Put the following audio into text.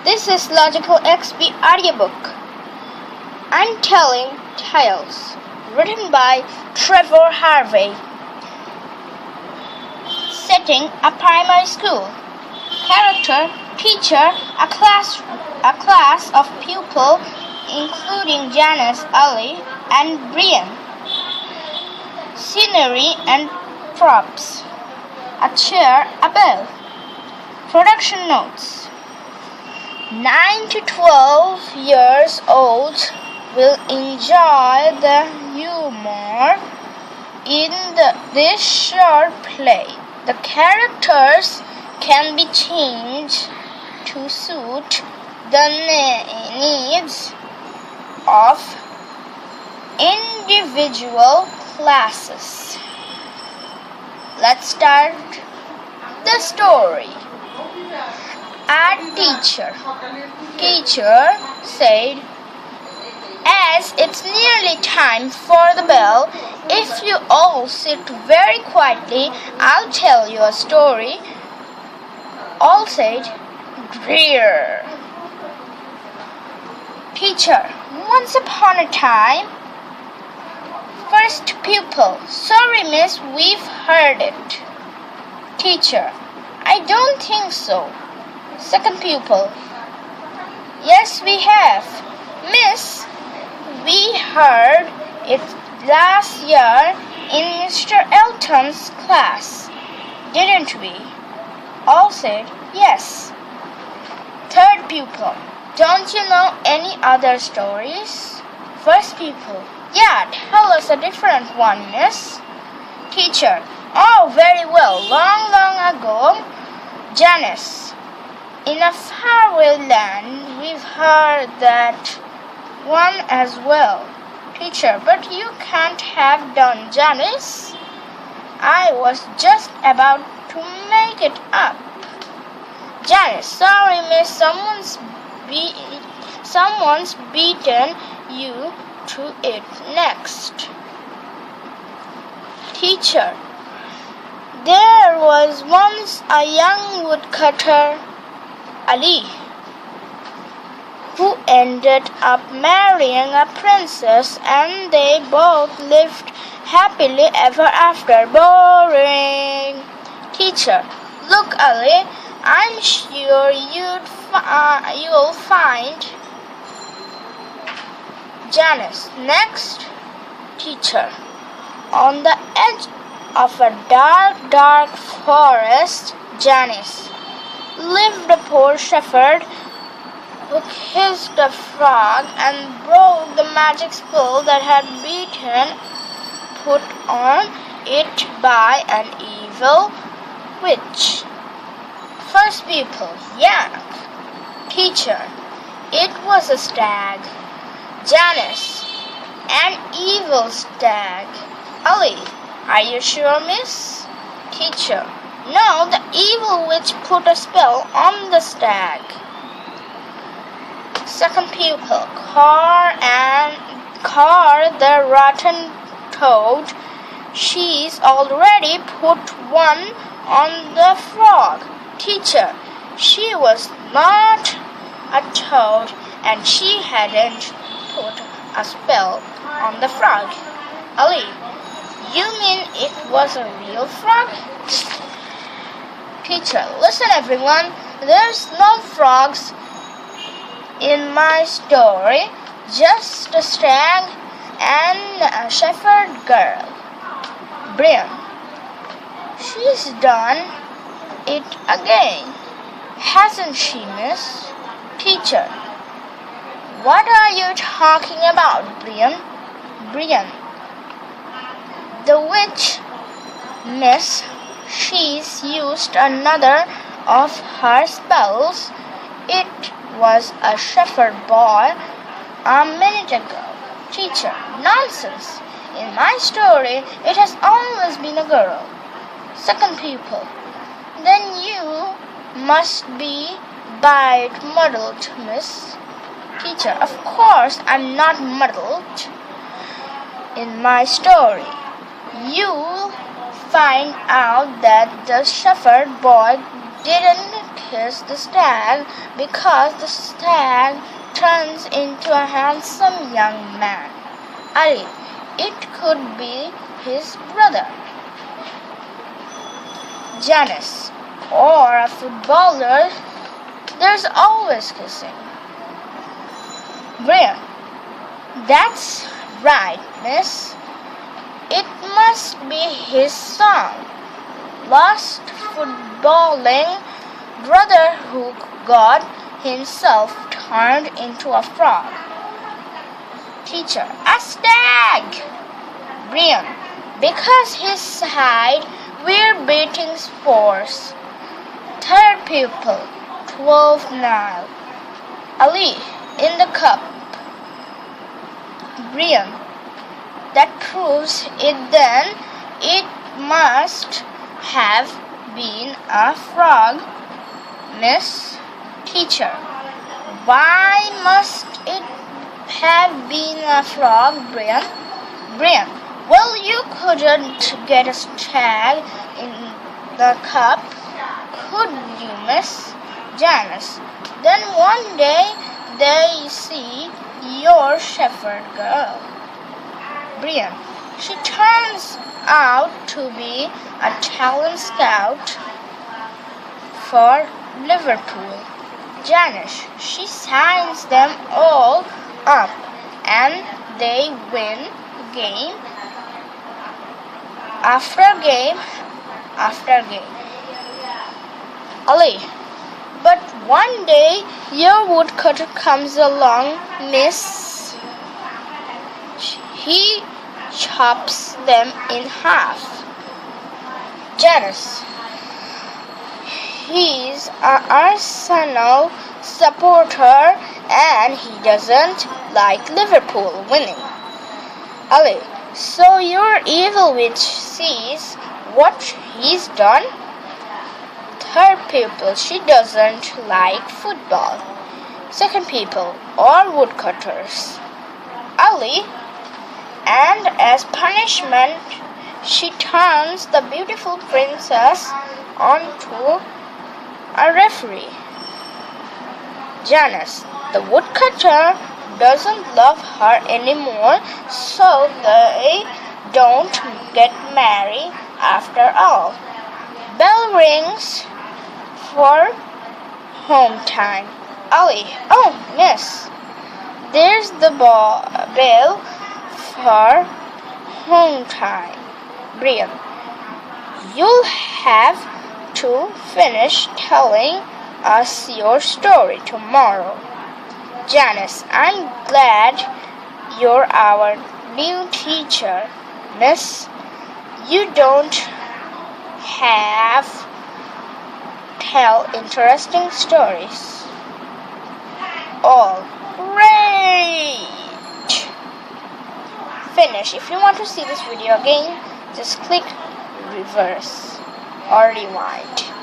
This is Logical XP audiobook. I'm telling tales, written by Trevor Harvey. Setting: a primary school. Character: teacher, a class of pupils including Janice, Ali, and Brian. Scenery and props: a chair, a bell. Production notes: 9 to 12 years old will enjoy the humor in this short play. The characters can be changed to suit the needs of individual classes. Let's start the story. A teacher said, "As it's nearly time for the bell, if you all sit very quietly, I'll tell you a story." All said, "Greer." Teacher: "Once upon a time." First pupil: "Sorry, miss, we've heard it." Teacher: "I don't think so." Second pupil: "Yes, we have. Miss, we heard it last year in Mr. Elton's class, didn't we?" All said, "Yes." Third pupil: "Don't you know any other stories?" First pupil: "Yeah, tell us a different one, miss." Teacher: "Oh, very well. Long ago, Janice. In a faraway land, we've heard that one as well." Teacher: "But you can't have done Janice. I was just about to make it up." Janice: "Sorry, miss, someone's beaten you to it next." Teacher: "There was once a young woodcutter, Ali, who ended up marrying a princess, and they both lived happily ever after." Boring. Teacher: "Look, Ali, I'm sure you'll find Janice next." Teacher: "On the edge of a dark forest, Janice, lived a poor shepherd who kissed a frog and broke the magic spell that had been put on it by an evil witch." First pupil: "Yak." Teacher: "It was a stag." Janice: "An evil stag." Ali: "Are you sure, miss?" Teacher: "No, the evil witch put a spell on the stag." Second pupil: Car the rotten toad. She's already put one on the frog." Teacher: "She was not a toad, and she hadn't put a spell on the frog." Ali: "You mean it was a real frog?" Teacher: "Listen, everyone, there's no frogs in my story, just a stag and a shepherd girl." Brian: "She's done it again, hasn't she, miss?" Teacher: "What are you talking about, Brian?" Brian: "The witch, miss. She's used another of her spells. It was a shepherd boy a minute ago." Teacher: "Nonsense. In my story, it has always been a girl." Second pupil: "Then you must be bit muddled, miss." Teacher: "Of course I'm not muddled. In my story, you'll find out that the shepherd boy didn't kiss the stag because the stag turns into a handsome young man. Ali, it could be his brother, Janice, or a footballer. There's always kissing. Brian, that's right, miss. It must be his son, lost footballing brother who got himself turned into a frog. Teacher, a stag. Brian, because his side we're beating force. Third pupil, 12 now. Ali, in the cup. Brian, that proves it then. It must have been a frog, miss. Teacher, why must it have been a frog, Brian? Brian, well, you couldn't get a stag in the cup, could you, miss? Janice, then one day they see your shepherd girl. Brian, she turns out to be a talent scout for Liverpool. Janice, she signs them all up and they win game after game after game. Ali, but one day your woodcutter comes along, miss. He chops them in half. Janice, he's an Arsenal supporter and he doesn't like Liverpool winning. Ali, so your evil witch sees what he's done? Third pupil, she doesn't like football. Second pupil, all woodcutters. Ali, and as punishment, she turns the beautiful princess onto a referee. Janice, the woodcutter doesn't love her anymore, so they don't get married after all. Bell rings for home time. Ali, oh, miss, there's the bell for home time. Brian, you'll have to finish telling us your story tomorrow. Janice, I'm glad you're our new teacher, miss. You don't have tell interesting stories. All great. Finish. If you want to see this video again, just click reverse or rewind.